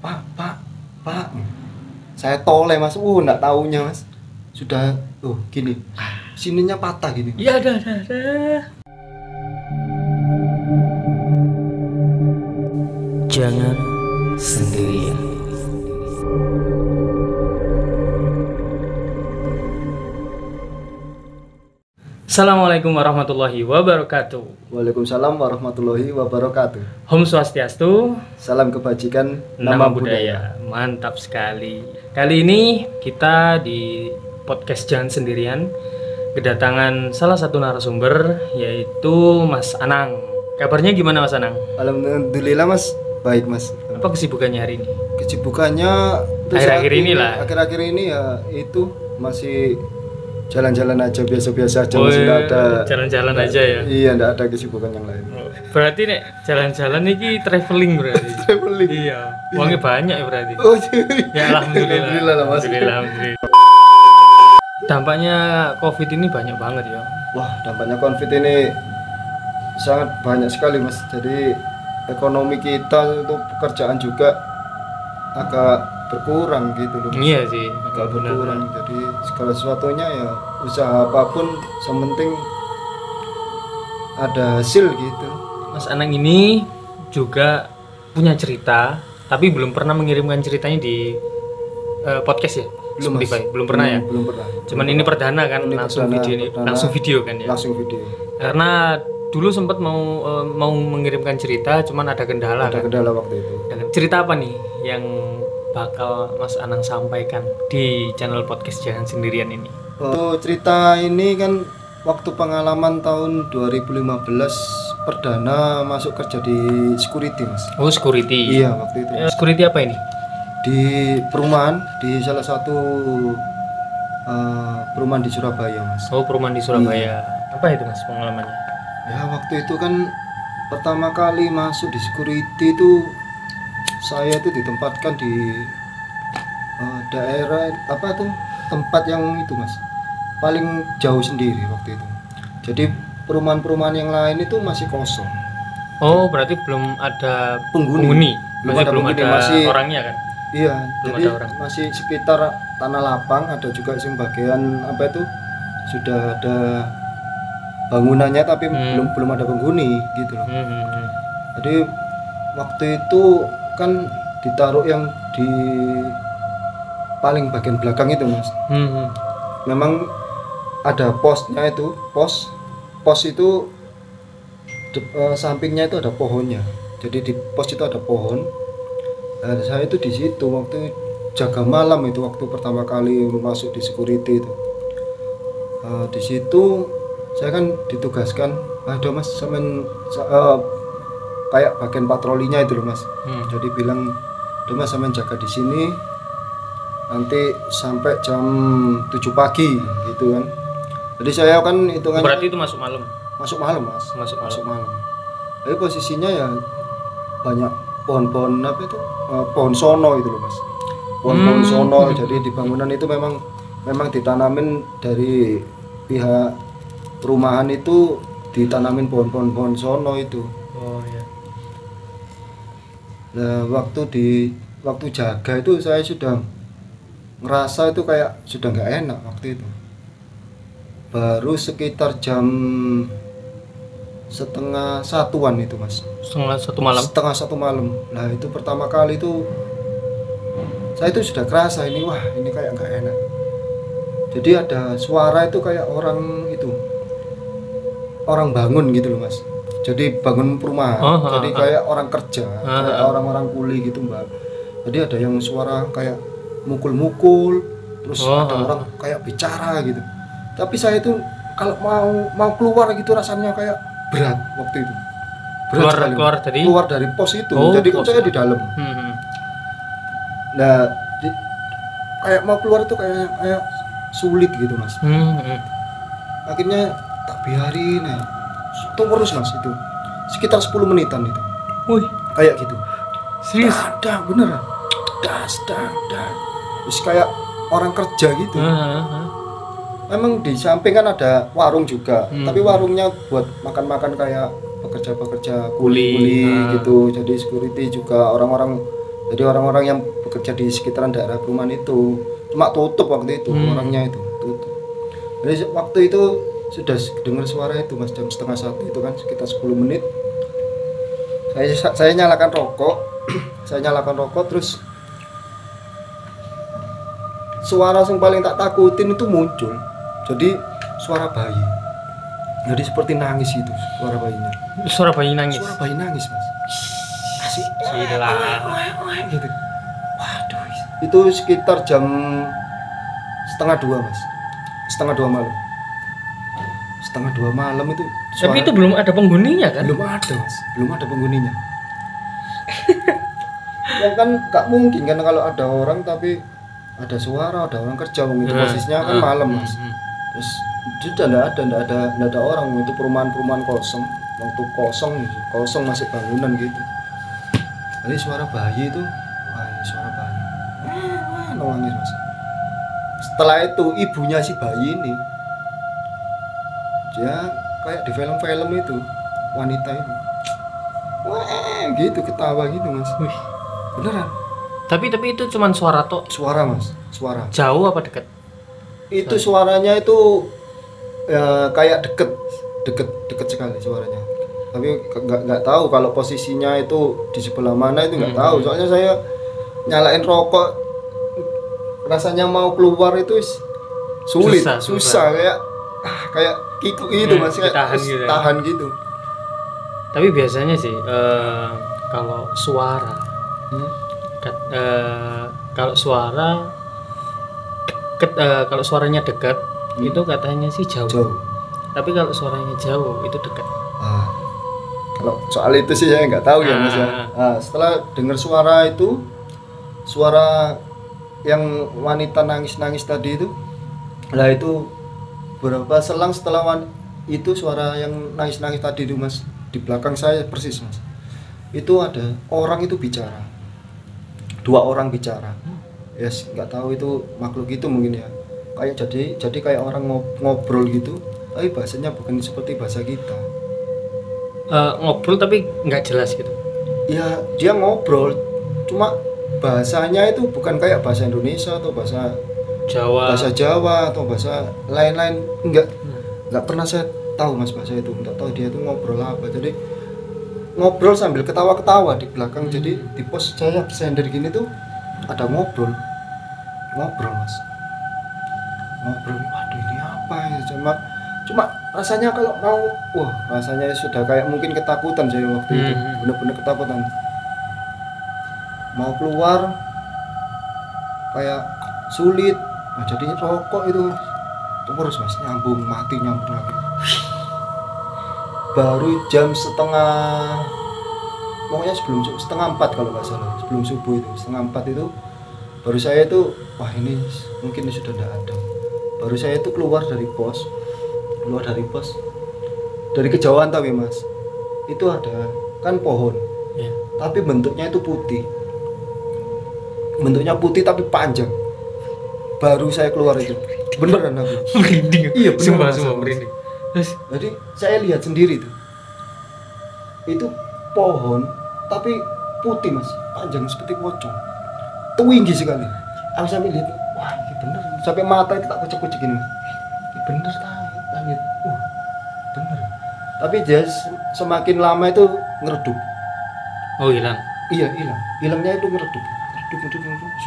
Pak, Pak. Saya toleh Mas, enggak taunya Mas. Sudah, gini. Sininya patah gini. Iya, ada. Jangan sendirian. Assalamualaikum warahmatullahi wabarakatuh. Waalaikumsalam warahmatullahi wabarakatuh. Om Swastiastu, Salam kebajikan, nama budaya. Mantap sekali. Kali ini kita di podcast Jangan Sendirian kedatangan salah satu narasumber, yaitu Mas Anang. Kabarnya gimana Mas Anang? Alhamdulillah Mas, baik Mas. Apa kesibukannya hari ini? Kesibukannya Akhir-akhir ini lah. Akhir-akhir ini ya itu masih jalan-jalan aja, biasa-biasa aja, masih nggak ada jalan-jalan aja ya. Iya, nggak ada kesibukan yang lain. Berarti nek jalan-jalan ini traveling berarti. Traveling. Iya. Uangnya banyak ya berarti. Oh Ya alhamdulillah. Alhamdulillah lah, Mas. Alhamdulillah. Dampaknya Covid ini banyak banget ya. Wah, dampaknya COVID ini sangat banyak sekali Mas. Jadi ekonomi kita untuk pekerjaan juga agak berkurang gitu loh. Iya sih. Agak berkurang. Jadi segala sesuatunya ya usaha apapun sementing ada hasil gitu. Mas Anang ini juga punya cerita, tapi belum pernah mengirimkan ceritanya di podcast ya. Belum, Spotify. Mas. Belum pernah ya. Belum pernah. Cuman ini perdana kan, Ini langsung perdana, video ini, perdana. langsung video kan ya. Langsung video. Karena dulu sempat mau mengirimkan cerita, cuman ada kendala Ada kan. kendala waktu itu. Cerita apa nih yang bakal Mas Anang sampaikan di channel podcast Jangan Sendirian ini? Cerita ini kan waktu pengalaman tahun 2015 perdana masuk kerja di security Mas. Oh, security. Iya waktu itu. Security apa ini? Di perumahan, di salah satu perumahan di Surabaya Mas. Oh, perumahan di Surabaya. Apa itu Mas pengalamannya? Ya waktu itu kan pertama kali masuk di security itu saya itu ditempatkan di daerah apa tuh, tempat yang itu Mas paling jauh sendiri waktu itu. Jadi perumahan-perumahan yang lain itu masih kosong. Oh, berarti belum ada Penghuni. Belum ada masih orangnya kan? Iya, Belum jadi ada orang. masih sekitar tanah lapang, ada juga sebagian apa itu sudah ada bangunannya tapi belum ada penghuni gitu loh. Jadi waktu itu kan ditaruh yang di paling bagian belakang itu Mas. Memang ada posnya itu, pos itu sampingnya itu ada pohonnya. Jadi di pos itu ada pohon. Nah, saya itu di situ waktu jaga malam itu, waktu pertama kali masuk di security itu. Di situ saya kan ditugaskan, ada Mas kayak bagian patrolinya itu loh Mas. Jadi bilang, "Udah Mas, sampean jaga di sini nanti sampai jam 7 pagi gitu kan." Jadi saya kan hitungannya Berarti itu masuk malam. masuk malam Mas. Masuk malam. Tapi posisinya ya banyak pohon-pohon apa itu? Pohon sono itu loh Mas. Pohon-pohon sono. Jadi di bangunan itu memang ditanamin dari pihak perumahan itu, ditanamin pohon-pohon sono itu. Oh iya. Nah, waktu jaga itu saya sudah ngerasa itu kayak sudah nggak enak waktu itu. Baru sekitar jam 12:30 itu Mas. Setengah satu malam. Nah itu pertama kali itu saya itu sudah kerasa ini, wah ini kayak nggak enak. Jadi ada suara itu kayak orang bangun gitu loh Mas. Jadi bangun perumahan. Jadi kayak orang kerja, kayak orang-orang kuli gitu Mbak. Jadi ada yang suara kayak mukul-mukul, terus ada orang kayak bicara gitu. Tapi saya itu kalau mau keluar gitu rasanya kayak berat waktu itu. Keluar dari pos itu. Jadi kan saya di dalam. Nah, kayak mau keluar itu kayak sulit gitu Mas. Akhirnya tak biarin ya. Terus Mas itu. Sekitar 10 menitan itu. Wih, kayak gitu. serius? Dang, beneran. Dang. Terus kayak orang kerja gitu. Memang di samping kan ada warung juga, tapi warungnya buat makan-makan kayak pekerja-pekerja kuli gitu. Jadi security juga orang-orang Jadi orang-orang yang bekerja di sekitaran daerah perumahan itu cuma tutup waktu itu, orangnya itu tutup. Jadi waktu itu sudah dengar suara itu mas, jam 12:30 itu kan sekitar 10 menit. Saya nyalakan rokok, terus suara yang paling tak takutin itu muncul. Jadi suara bayi. Jadi seperti nangis itu suara bayinya. Suara bayi nangis. Suara bayi nangis mas. Asik. Gila. Gitu. Waduh. Itu sekitar jam 1:30 mas. 1:30 malam. 1:30 malam itu. Tapi itu belum ada penghuninya kan? Belum ada mas. Belum ada penghuninya. Ya kan nggak mungkin kan kalau ada orang tapi ada suara, ada orang kerja gitu. Posisinya kan malam mas. Terus sudah nggak ada orang, itu perumahan kosong, waktu kosong masih bangunan gitu. Jadi suara bayi itu, wah ini suara bayi, nangis mas. Setelah itu ibunya si bayi ini, dia kayak di film-film itu, wanita itu, wah gitu ketawa gitu mas. Wih, beneran. Tapi itu cuman suara tok. Suara mas, suara. Jauh apa dekat? Itu suaranya itu ya, kayak deket sekali suaranya. Tapi nggak tahu kalau posisinya itu di sebelah mana itu nggak tahu. Soalnya saya nyalain rokok, rasanya mau keluar itu sulit, susah kayak kiku itu mas, kayak tahan gitu. Tapi biasanya sih kalau suara, kalau suaranya dekat itu katanya sih jauh. Tapi kalau suaranya jauh itu dekat. Kalau soal itu sih saya nggak tahu ya mas ya. Setelah dengar suara itu, suara yang wanita nangis tadi itu, lah itu beberapa selang setelah itu suara yang nangis tadi itu mas, di belakang saya persis mas, itu ada orang itu bicara, 2 orang bicara. Yes, nggak tahu itu makhluk itu mungkin ya, kayak jadi kayak orang ngobrol gitu, tapi bahasanya bukan seperti bahasa kita. Ngobrol tapi nggak jelas gitu. Ya dia ngobrol, cuma bahasanya itu bukan kayak bahasa Indonesia atau bahasa Jawa atau bahasa lain-lain, nggak pernah saya tahu mas bahasa itu, nggak tahu dia itu ngobrol apa. Jadi ngobrol sambil ketawa-ketawa di belakang. Jadi di pos saya sender gini tuh ada ngobrol mas, ngobrol. Waduh ini apa ya, cuma rasanya kalau rasanya sudah kayak mungkin ketakutan saya waktu itu, benar-benar ketakutan. Mau keluar kayak sulit. Nah jadi rokok itu terus mas, nyambung lagi. Baru jam pokoknya sebelum 3:30 kalau nggak salah, sebelum subuh itu 3:30 itu baru saya itu, wah ini mungkin sudah tidak ada. Baru saya itu keluar dari pos, dari kejauhan tapi mas, itu ada kan pohon, tapi bentuknya itu putih, tapi panjang. Baru saya keluar itu, beneran aku merinding. Iya beneran, sumpah merinding. Jadi saya lihat sendiri tuh, itu pohon tapi putih mas, panjang seperti pocong, tinggi sekali. Aku sampai lihat, wah ini bener, sampai mata itu tak kucek-kucek gini mas, ini bener langit, bener. Tapi dia semakin lama itu ngeredup. Oh hilang? Iya hilang, hilangnya itu ngeredup,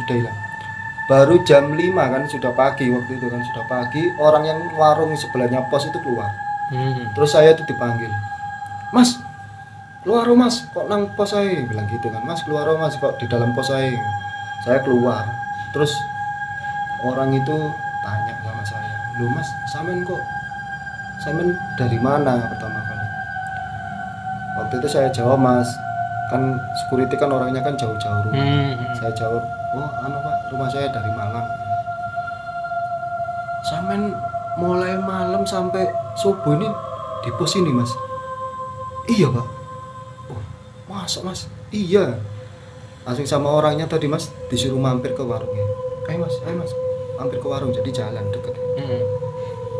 sudah hilang. Baru jam 5 kan, sudah pagi waktu itu kan, sudah pagi. Orang yang warung sebelahnya pos itu keluar. Terus saya itu dipanggil, mas keluar mas, kok nang pos saya, bilang gitu kan. Mas keluar mas, kok di dalam pos saya keluar. Terus orang itu tanya sama saya, lu mas samen dari mana pertama kali. Waktu itu saya jawab mas, kan security kan orangnya kan jauh-jauh rumah. Saya jawab, pak, rumah saya dari Malang. Samen mulai malam sampai subuh ini di pos ini mas? Iya pak. Masa mas? Iya. Langsung sama orangnya tadi mas, disuruh mampir ke warungnya. Ayo mas, mampir ke warung, jadi jalan deket.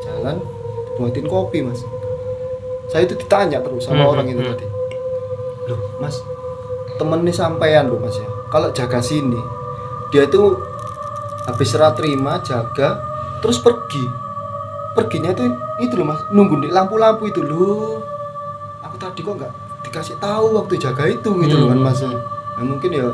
Jalan, buatin kopi mas. Saya itu ditanya terus sama orang itu tadi. Loh mas, temennya sampean loh mas ya. kalau jaga sini dia itu habis serah terima jaga terus perginya itu loh mas, nunggu di lampu-lampu itu loh. Aku tadi kok nggak dikasih tahu waktu jaga itu gitu loh kan mas. Nah, mungkin ya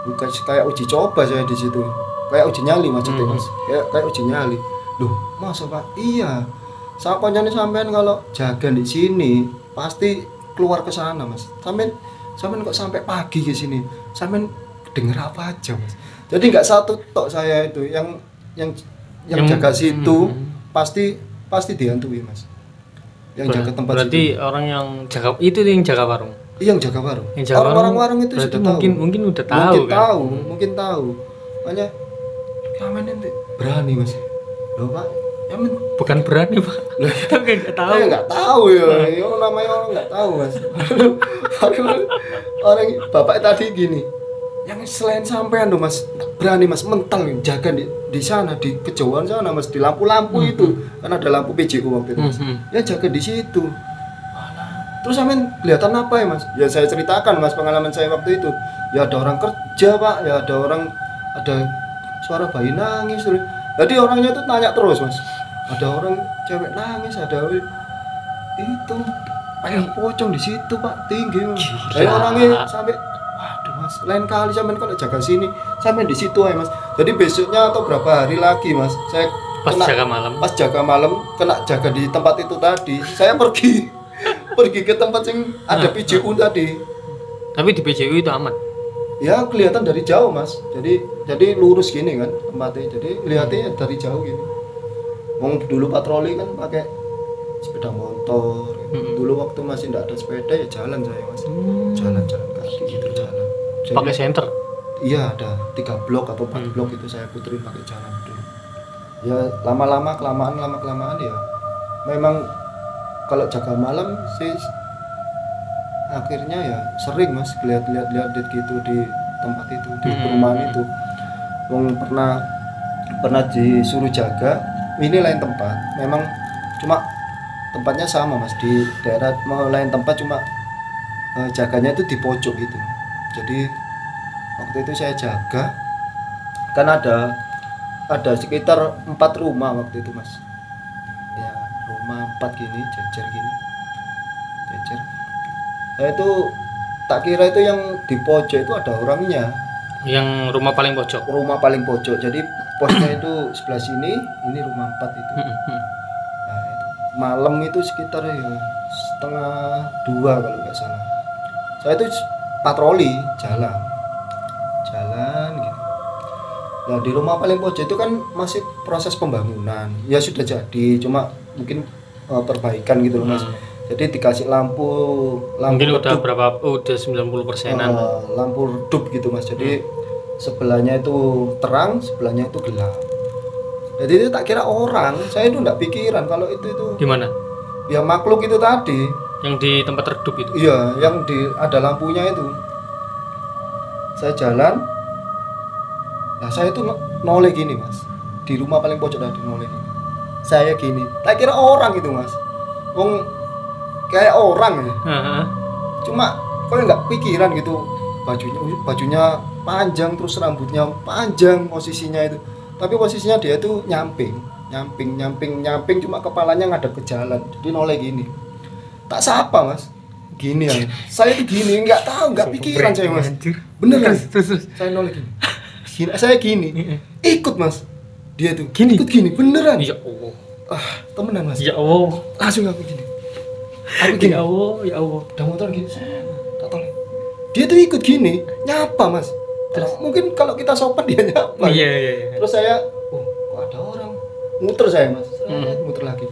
bukan kayak uji coba saya di situ, kayak uji nyali maksudnya mas, kayak uji nyali. Loh masa pak? Iya. Sapanya nih sampean kalau jaga di sini pasti keluar ke sana mas. Sampean kok sampai pagi ke sini? Sampean denger apa aja mas? Jadi nggak satu tok saya itu yang jaga situ pasti dihantui mas. Yang jaga tempat berarti situ. Orang yang jaga itu yang jaga warung. Iya, yang jaga warung. Orang warung itu sudah mungkin udah tahu kan. Mungkin tahu. Makanya kamen ente berani mas. Loh pak, ya bukan berani pak. Kita nggak tahu. Saya nggak tahu ya. Ya namanya orang nggak tahu mas. Orang bapak tadi gini. Yang selain sampean tuh mas, berani mas mental jaga di sana di kejauhan sana mas, di lampu-lampu itu kan ada lampu PJU waktu itu mas. Ya jaga di situ. Terus sampean kelihatan apa ya mas? Ya saya ceritakan mas pengalaman saya waktu itu. Ya ada orang kerja pak, ya ada suara bayi nangis terus. Jadi orangnya tuh tanya terus mas. Ada orang cewek nangis, ada itu ayam pocong di situ pak, tinggi mas. Jadi orangnya sampai waduh mas, lain kali sampean kalau jaga sini, sampean di situ ya mas. Jadi besoknya atau berapa hari lagi mas, saya pas jaga malam kena jaga di tempat itu tadi. Saya pergi ke tempat yang ada PJU tadi. Tapi di PJU itu aman. Ya kelihatan dari jauh mas. Jadi lurus gini kan tempatnya. Jadi lihatnya dari jauh gini. Wong dulu patroli kan pakai sepeda motor. Dulu waktu masih tidak ada sepeda ya jalan saya mas. Jalan kaki gitu jalan. Pakai senter? Iya ada 3 blok atau 4 blok itu saya puterin pakai jalan dulu. Ya lama-lama kelamaan ya. Memang kalau jaga malam sih akhirnya ya sering mas lihat gitu di tempat itu di perumahan itu. Wong pernah disuruh jaga, ini lain tempat. Memang cuma tempatnya sama mas di daerah lain tempat cuma jaganya itu di pojok gitu. Jadi waktu itu saya jaga kan ada sekitar 4 rumah waktu itu mas. Ya rumah 4 gini jejer. Saya itu tak kira itu yang di pojok itu ada orangnya. Yang rumah paling pojok. Jadi posnya itu sebelah sini, ini rumah 4 itu. Nah, itu malam itu sekitar ya 1:30 kalau nggak salah. Saya itu patroli jalan gitu. Nah di rumah paling pojok itu kan masih proses pembangunan. Ya sudah jadi, cuma mungkin perbaikan gitu loh mas. Jadi dikasih lampu mungkin udah redup. berapa? Udah 90%-an. Lampu redup gitu mas. Jadi sebelahnya itu terang, sebelahnya itu gelap. Jadi itu tak kira orang. Saya itu enggak pikiran kalau itu. Di mana? Ya makhluk itu tadi. Yang di tempat redup itu. Iya, yang ada lampunya itu. Saya jalan. Nah saya itu noleh gini mas. Di rumah paling pojok tadi noleh gini. Saya gini. Tak kira orang itu mas. Wong kayak orang ya. Cuma kok nggak pikiran gitu. Bajunya panjang terus rambutnya panjang posisinya itu. Tapi posisinya dia itu nyamping cuma kepalanya ngadep ke jalan. Jadi noleh gini. Tak sapa mas. Gini ya. Saya itu gini nggak tahu nggak pikiran saya mas. Beneran. Saya noleh gini. Saya gini. Ikut mas. Dia tuh ikut gini beneran. Ya Allah. Temenan mas. Ya Allah. Langsung aku gini. Ya Allah. Udah motor gini. Tak tolong. Dia tuh ikut gini, nyapa mas. Terus mungkin kalau kita sopan dia nyapa. Iya. Terus saya, kok ada orang. Muter saya mas. Muter lagi.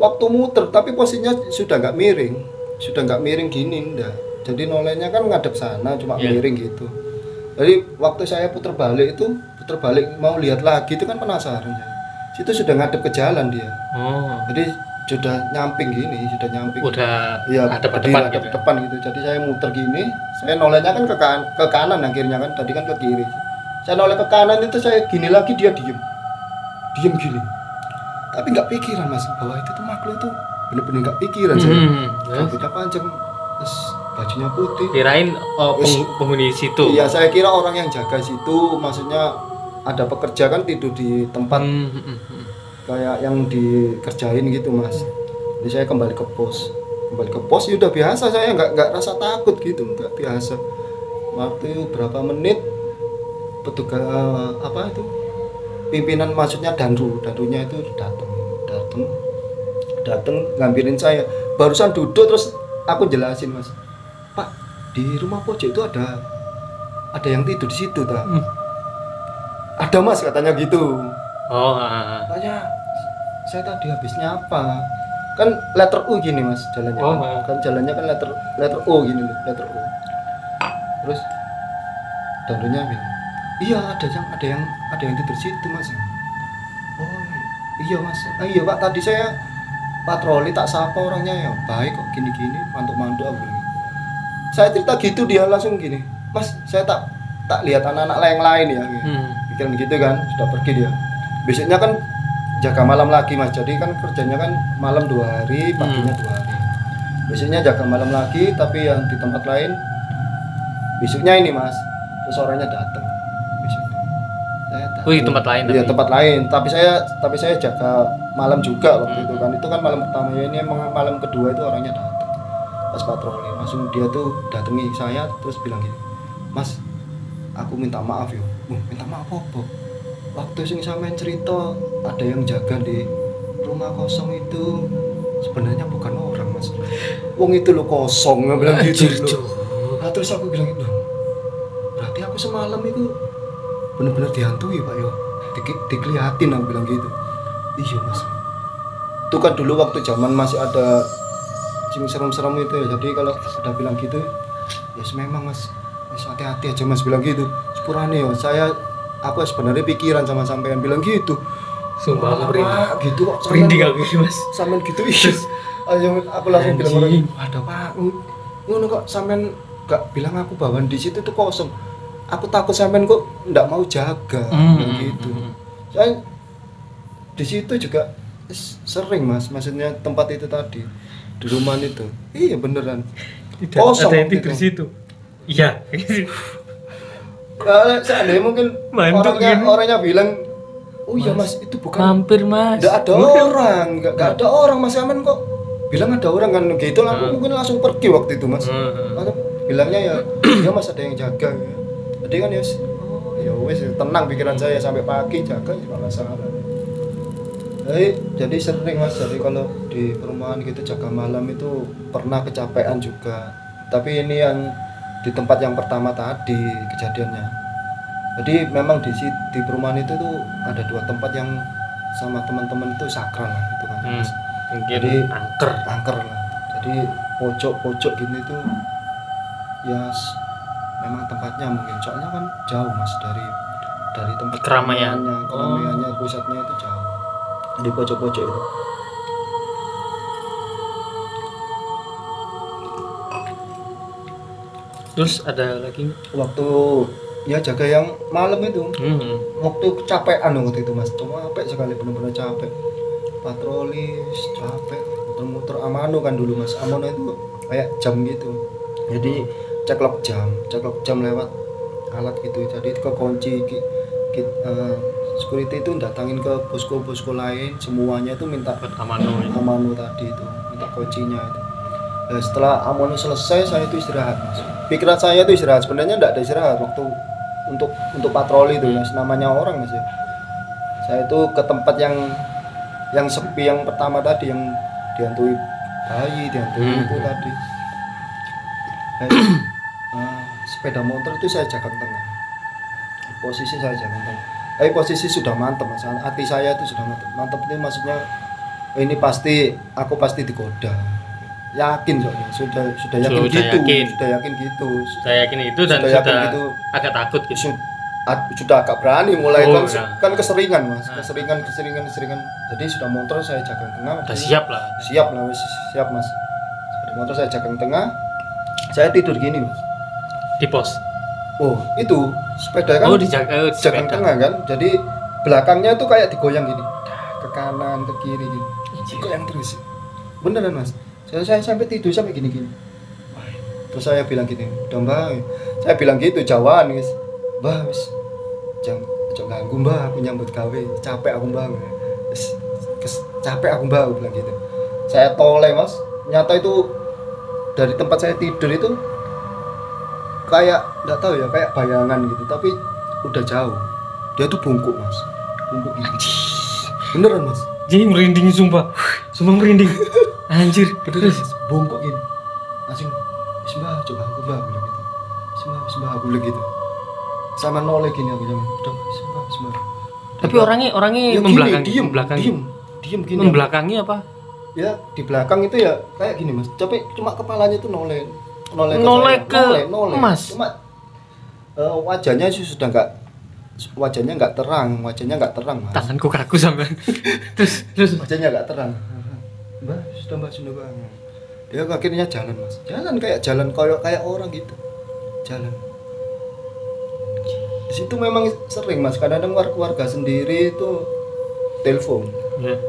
Waktu muter, tapi posisinya sudah nggak miring gini, enggak. Jadi nolenya kan ngadep sana, cuma miring gitu. Jadi waktu saya puter balik mau lihat lagi itu kan penasaran ya. Situ sudah ngadep ke jalan dia. Jadi sudah nyamping gini. Udah iya, ada depan gitu. Jadi saya muter gini, saya nolehnya kan ke kanan akhirnya kan. Tadi kan ke kiri. Saya noleh ke kanan itu saya gini lagi dia diem gini. Tapi nggak pikiran mas bahwa itu tuh makhluk itu bener-bener nggak pikiran saya. Rambutnya panjang, terus bajunya putih. Kirain penghuni situ. Iya, saya kira orang yang jaga situ, maksudnya ada pekerja kan tidur di tempat kayak yang dikerjain gitu mas. Jadi saya kembali ke pos ya udah biasa, saya nggak rasa takut gitu, nggak biasa. Waktu berapa menit petugas apa itu pimpinan, maksudnya danrunya itu datang ngambilin saya. Barusan duduk terus aku jelasin mas, Pak di rumah pojok itu ada yang tidur di situ tak? Ada mas katanya gitu. Tanya saya tadi habisnya apa? Kan letter U gini mas jalannya. Kan jalannya kan letter O gini loh, letter O. Terus danrunya bilang, iya ada yang tidur di situ mas. Oh iya mas. Iya pak, tadi saya patroli tak sapa orangnya ya baik kok gini-gini mantuk-mantuk aku bilang. Saya cerita gitu dia langsung gini, mas saya tak lihat anak-anak yang lain ya. Pikiran gitu kan, sudah pergi dia. Besoknya kan jaga malam lagi mas, jadi kan kerjanya kan malam 2 hari, paginya 2 hari. Besoknya jaga malam lagi, tapi yang di tempat lain. Besoknya ini mas, terus orangnya datang. Wih, tempat lain. Iya tempat lain, tapi saya jaga malam juga waktu itu kan. Itu kan malam pertama ya, ini emang malam kedua itu orangnya datang. Pas patroli, langsung dia tuh datangi saya terus bilang gini, mas, aku minta maaf yo. Minta maaf apa? Waktu sing sampean cerita ada yang jaga di rumah kosong itu sebenarnya bukan orang mas. Wong itu lo kosong, nggak bilang gitu loh. Nah, terus aku bilang itu, berarti aku semalam itu benar-benar dihantui pak yo, dikeliatin, aku bilang gitu. Iya mas, itu kan dulu waktu zaman masih ada sing serem-serem itu ya, jadi kalau ada bilang gitu ya memang mas, hati-hati aja mas bilang gitu. Sepurane yo, aku sebenarnya pikiran sama sampean bilang gitu. Sumpah aku gitu kok merinding aku mas sampean gitu. Iya aku langsung bilang orang, ada pak ngono kok sampean gak bilang aku bahwa di situ tuh kosong. Aku takut sampean kok nggak mau jaga gitu. Saya di situ juga sering mas, maksudnya tempat itu tadi di rumah itu. Iya beneran. Kosong ada yang tidur di situ. Iya. Kalau seandainya mungkin orangnya bilang, oh iya mas itu bukan. Mampir mas. Nggak ada orang, nggak ada orang mas, sampean kok bilang ada orang kan gitu. Aku mungkin langsung pergi waktu itu mas. Bilangnya ya, iya mas ada yang jaga ya. Jadi kan ya wes tenang pikiran saya sampai pagi jaga ya nggak masalah. Jadi sering mas, jadi kalau di perumahan gitu jaga malam itu pernah kecapean juga. Tapi ini yang di tempat yang pertama tadi kejadiannya. Jadi memang di perumahan itu tuh ada 2 tempat yang sama teman-teman itu sakral lah itu kan mas. Jadi angker lah. Jadi pojok gini tuh ya memang tempatnya mungkin, soalnya kan jauh mas dari tempat keramaiannya pusatnya itu jauh di pojok-pojok itu. Terus ada lagi waktu ya jaga yang malam itu, waktu kecapean waktu itu mas, capek sekali, benar-benar capek, patroli capek, muter-muter. Amano kan dulu mas, Amano itu kayak jam gitu, jadi ceklok jam lewat alat gitu, jadi kekunci. Security itu datangin ke posko lain, semuanya itu minta Amano tadi itu, minta kuncinya itu. Nah, setelah Amano selesai saya itu istirahat mas. Pikiran saya itu istirahat, sebenarnya enggak ada istirahat waktu untuk patroli itu mas, namanya orang mas ya. Saya itu ke tempat yang sepi yang pertama tadi, yang dihantui bayi, dihantui itu tadi. Sepeda motor itu saya jaga tengah, posisi saya jaga tengah. Posisi sudah mantap mas, hati saya itu sudah mantap itu maksudnya ini aku pasti digoda, yakin soalnya sudah yakin gitu dan sudah gitu, agak takut gitu, sudah agak berani mulai kan keseringan mas, keseringan. Jadi sudah motor saya jaga tengah, siap lah mas. Sepeda motor saya jaga tengah, saya tidur gini mas di pos. Oh itu sepeda kan dijaga tengah kan, jadi belakangnya itu kayak digoyang gini, ke kanan ke kiri gitu, goyang terus beneran mas. Saya sampai tidur sampai gini. Terus saya bilang gini, udah mbak, saya bilang gitu Jawaan guys, mbak wis jangan ganggu mbak, aku nyambut gawe, capek aku mbak, capek aku mbak, aku bilang gitu. Saya toleh mas, nyata itu dari tempat saya tidur itu kayak nggak tahu ya, kayak bayangan gitu, tapi udah jauh. Dia tuh bungkuk mas, bungkuk gitu. Beneran mas? Jadi merinding sumpah merinding. Anjir, beneran mas, bungkuk gini. Langsung, Mbak, coba aku mbak, bilang gitu. Mbak, aku bilang gitu. Sama noleh gini aku jaman, udah Mbak. Tapi orangnya ya membelakangi. Diem gini. Membelakangi apa? Ya di belakang itu ya kayak gini mas, tapi cuma kepalanya itu noleh ke Mas. Cuma wajahnya sih sudah nggak terang mas. Tanganku kaku sampai. terus wajahnya nggak terang. Mbak, sudah mbak. Dia akhirnya jalan mas, kayak orang gitu, jalan. Di situ memang sering mas, kadang-kadang warga sendiri itu telepon. Yeah.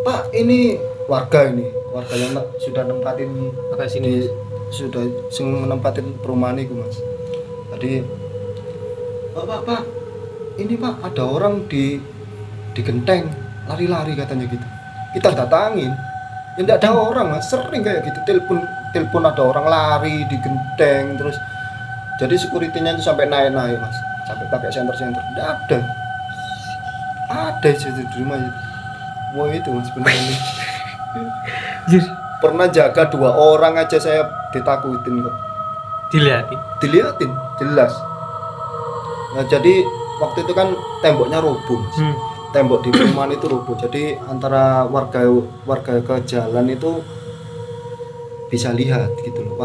Pak, ini warga yang sudah nempatin sini sudah menempatin perumahan itu mas. Tadi Pak, ini Pak ada orang di genteng lari-lari katanya gitu. Kita datangin, ya enggak ada orang mas, sering kayak gitu, telepon ada orang lari di genteng terus. Jadi security-nya itu sampai naik mas, sampai pakai senter, enggak ada di rumah itu. Wah itu mas benar-benar. Pernah jaga 2 orang aja saya ditakutin kok. Dilihatin jelas. Nah jadi waktu itu kan temboknya roboh mas. Tembok di perumahan itu roboh. Jadi antara warga ke jalan itu bisa lihat gitu loh,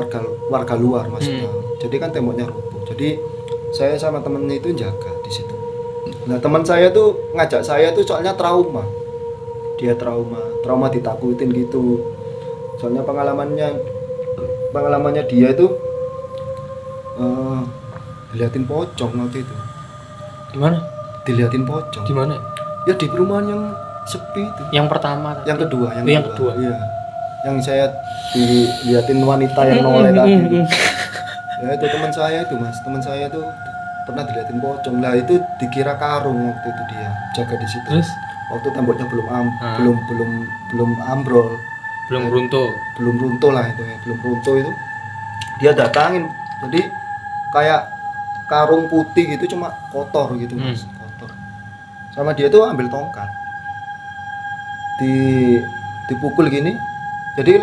warga luar maksudnya. Jadi kan temboknya roboh. Jadi saya sama temennya itu jaga di situ. Nah teman saya tuh ngajak saya tuh soalnya trauma. Dia trauma ditakutin gitu. Soalnya pengalamannya dia itu dilihatin pocong waktu itu. Gimana? Dilihatin pocong. Di mana? Ya di perumahan yang sepi itu. Yang pertama. Yang kedua. Iya. Yang saya dilihatin wanita yang noleh tadi. Ya itu teman saya itu mas. Teman saya tuh pernah dilihatin pocong. Lah itu dikira karung waktu itu dia jaga di situ. Terus? Waktu temboknya belum ambrol, belum runtuh lah itu ya, belum runtuh itu dia datangin. Jadi kayak karung putih gitu, cuma kotor gitu mas, kotor. Sama dia tuh ambil tongkat, dipukul gini. Jadi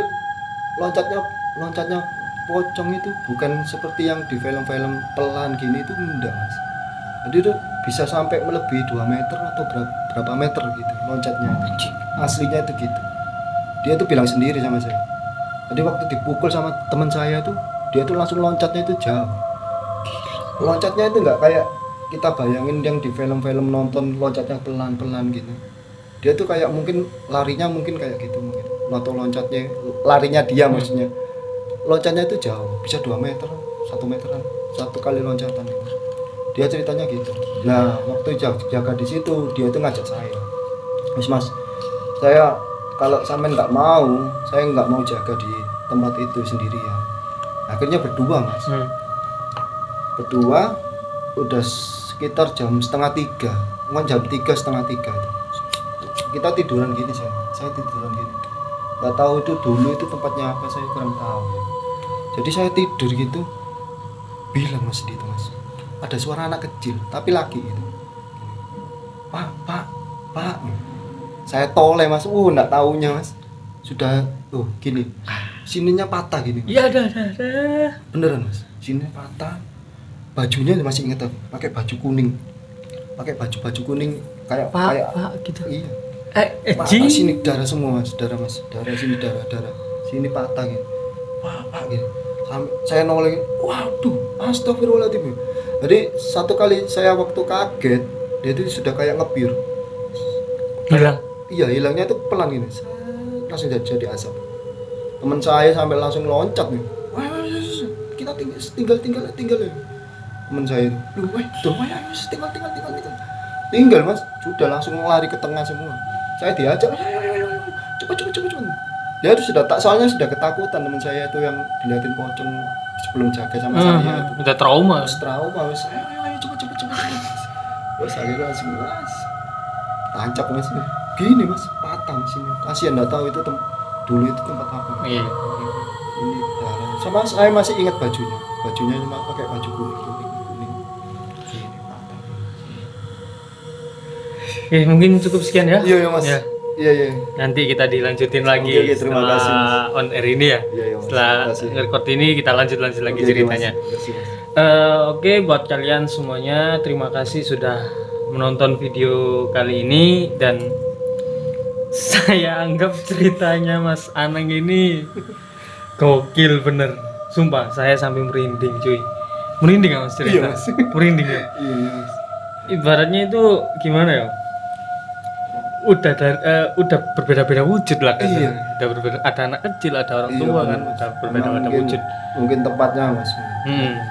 loncatnya pocong itu bukan seperti yang di film-film pelan gini, itu enggak mas. Jadi itu bisa sampai melebihi 2 meter atau berapa meter gitu loncatnya. Aslinya itu gitu. Dia tuh bilang sendiri sama saya. Jadi waktu dipukul sama teman saya tuh, dia tuh langsung loncatnya itu jauh. Loncatnya itu enggak kayak kita bayangin yang di film-film nonton loncatnya pelan-pelan gitu. Dia tuh kayak mungkin larinya kayak gitu mungkin. Atau loncatnya, larinya dia maksudnya. Loncatnya itu jauh, bisa 2 meter, 1 meteran, 1 kali loncatan gitu. Dia ceritanya gitu. Nah waktu jaga di situ dia itu ngajak saya, mas saya kalau sampean nggak mau jaga di tempat itu sendirian. Akhirnya berdua mas. Berdua udah sekitar jam 2:30, jam 2:30 itu. Kita tiduran gini, saya tiduran gini. Nggak tahu itu dulu itu tempatnya apa, saya kurang tahu ya. Jadi saya tidur gitu, bilang mas di itu mas, ada suara anak kecil tapi laki itu. Pak. Saya toleh mas, enggak taunya mas. Sudah gini. Sininya patah gini. Iya, ada. Beneran mas. Sininya patah. Bajunya masih ingat, pakai baju kuning. Baju kuning kayak gitu. Iya. Patah sini darah semua mas, darah sini darah. Sini patah gitu. Pak gitu. Saya noleh, waduh, astagfirullahaladzim. Jadi satu kali saya waktu kaget, dia itu sudah kayak ngebir. Hilang? Iya, hilangnya itu pelan gini, langsung jadi asap. Teman saya sampai langsung loncat nih. Wah, kita tinggal ya. Teman saya itu, tinggal mas, sudah langsung lari ke tengah semua. Saya diajak, cepat. dia itu sudah tak, soalnya sudah ketakutan teman saya itu yang diliatin pocong sebelum jaga sama saya itu. Udah trauma. Terus trauma wis. Ayo cepet. Wes akhirnya langsung mas tancap mas. Gini mas, patah sini. Kasihan enggak tahu itu dulu itu tempat apa. Iya. Ini darah. Sama saya masih ingat bajunya. Bajunya cuma pakai baju kuning. Gini patah. Oke, mungkin cukup sekian ya. Iya mas. Ya. Iya. Nanti kita dilanjutin lagi Oke, terima setelah kasih, Mas. on air ini ya. Iya, Mas. Setelah Terima kasih. nge-record ini kita lanjut lagi Oke, ceritanya. Mas. Terima kasih, Mas. Oke, buat kalian semuanya terima kasih sudah menonton video kali ini dan saya anggap ceritanya Mas Anang ini gokil bener. Sumpah saya sampai merinding cuy. Merinding nggak Mas cerita? Iya, Mas. Merinding ya. Iya mas. Ibaratnya itu gimana ya? Udah berbeda-beda wujud lah kan. Iya. Udah berbeda, ada anak kecil, ada orang Iya, tua benar, kan, Mas. udah berbeda-beda Mungkin- wujud. Mungkin tempatnya mas.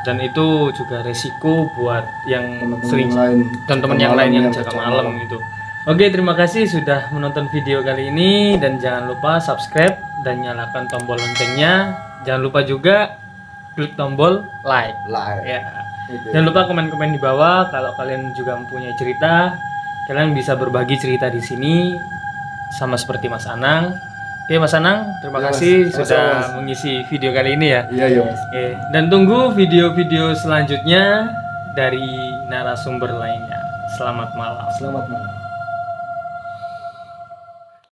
Dan itu juga resiko buat yang Teman-teman sering yang lain, teman-teman yang lain yang jaga malam gitu. Oke, terima kasih sudah menonton video kali ini dan jangan lupa subscribe dan nyalakan tombol loncengnya. Jangan lupa juga klik tombol like. Live. Ya. Oke. Jangan lupa komen-komen di bawah kalau kalian juga mempunyai cerita. Kalian bisa berbagi cerita di sini sama seperti Mas Anang. Oke, Mas Anang, terima Iya, Mas. kasih Sama-sama, sudah Mas. mengisi video kali ini ya. Iya mas. Oke, dan tunggu video-video selanjutnya dari narasumber lainnya. Selamat malam. Selamat malam.